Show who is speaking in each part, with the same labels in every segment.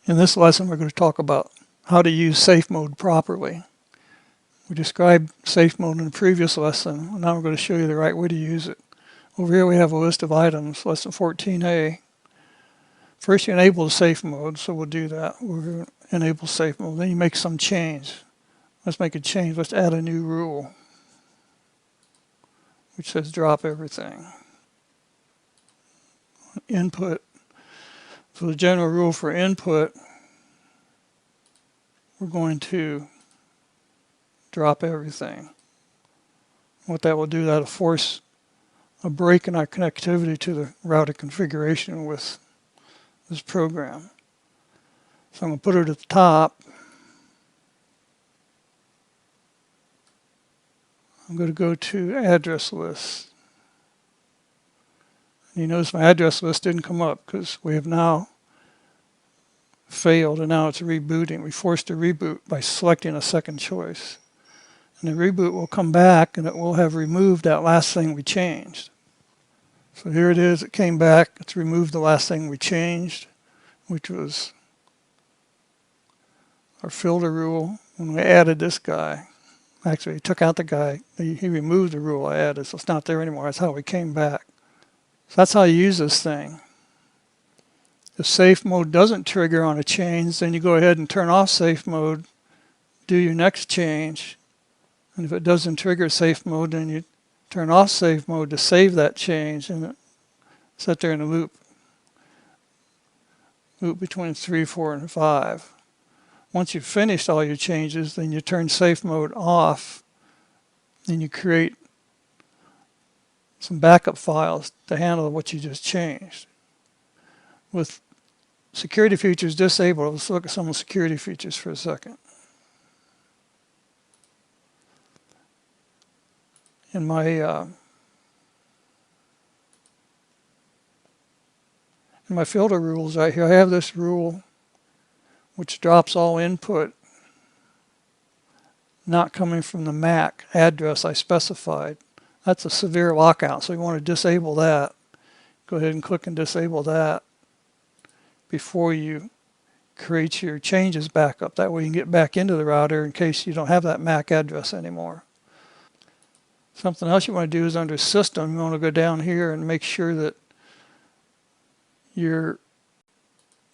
Speaker 1: In this lesson, we're going to talk about how to use safe mode properly. We described safe mode in the previous lesson. Now we're going to show you the right way to use it. Over here we have a list of items, lesson 14a. First you enable the safe mode, so we'll do that. We're going to enable safe mode. Then you make some change. Let's make a change. Let's add a new rule, which says drop everything. Input. So the general rule for input, we're going to drop everything. What that will do, that'll force a break in our connectivity to the router configuration with this program. So I'm going to put it at the top. I'm going to go to address list. You notice my address list didn't come up because we have now failed and now it's rebooting. We forced a reboot by selecting a second choice. And the reboot will come back and it will have removed that last thing we changed. So here it is, it came back, it's removed the last thing we changed, which was our filter rule when we added this guy. Actually, he took out the guy, he removed the rule I added, so it's not there anymore. That's how we came back. So that's how you use this thing. If safe mode doesn't trigger on a change, then you go ahead and turn off safe mode, do your next change, and if it doesn't trigger safe mode, then you turn off safe mode to save that change and set there in a loop between 3, 4, and 5. Once you've finished all your changes, then you turn safe mode off and you create some backup files to handle what you just changed. With security features disabled, let's look at some of the security features for a second. In my filter rules right here, I have this rule which drops all input not coming from the MAC address I specified. That's a severe lockout, so you want to disable that. Go ahead and click and disable that before you create your changes backup. That way you can get back into the router in case you don't have that MAC address anymore. Something else you want to do is under System, you want to go down here and make sure that your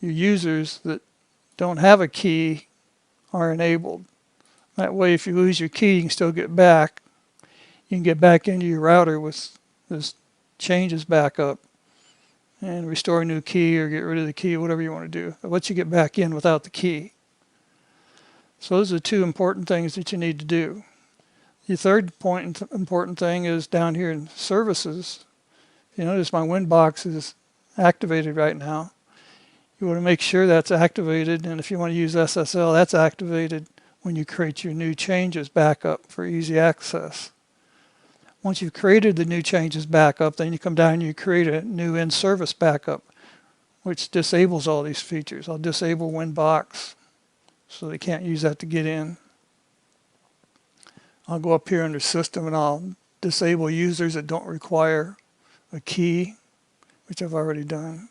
Speaker 1: users that don't have a key are enabled. That way if you lose your key, you can still get back. You can get back into your router with this changes backup and restore a new key or get rid of the key, whatever you want to do. It lets you get back in without the key. So those are two important things that you need to do. The third important thing is down here in services. You notice my WinBox is activated right now. You want to make sure that's activated, and if you want to use SSL, that's activated when you create your new changes backup for easy access. Once you've created the new changes backup, then you come down and you create a new in-service backup, which disables all these features. I'll disable WinBox so they can't use that to get in. I'll go up here under System and I'll disable users that don't require a key, which I've already done.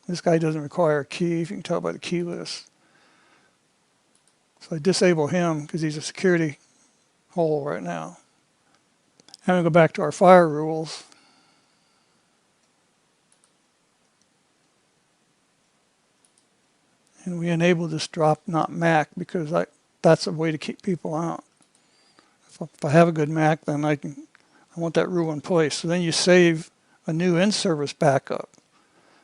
Speaker 1: This guy doesn't require a key, if you can tell by the key list. So I disable him because he's a security hole right now. I'm going to go back to our fire rules. And we enable this drop not MAC because that's a way to keep people out. If I have a good MAC, then I want that rule in place. So then you save a new in-service backup.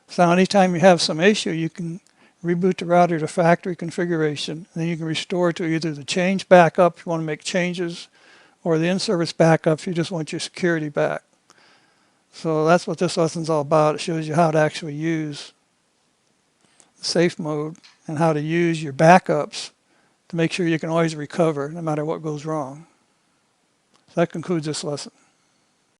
Speaker 1: So anytime you have some issue, you can reboot the router to factory configuration. And then you can restore to either the change backup if you want to make changes, or the in-service backup if you just want your security back. So that's what this lesson's all about. It shows you how to actually use the safe mode and how to use your backups to make sure you can always recover no matter what goes wrong. So that concludes this lesson.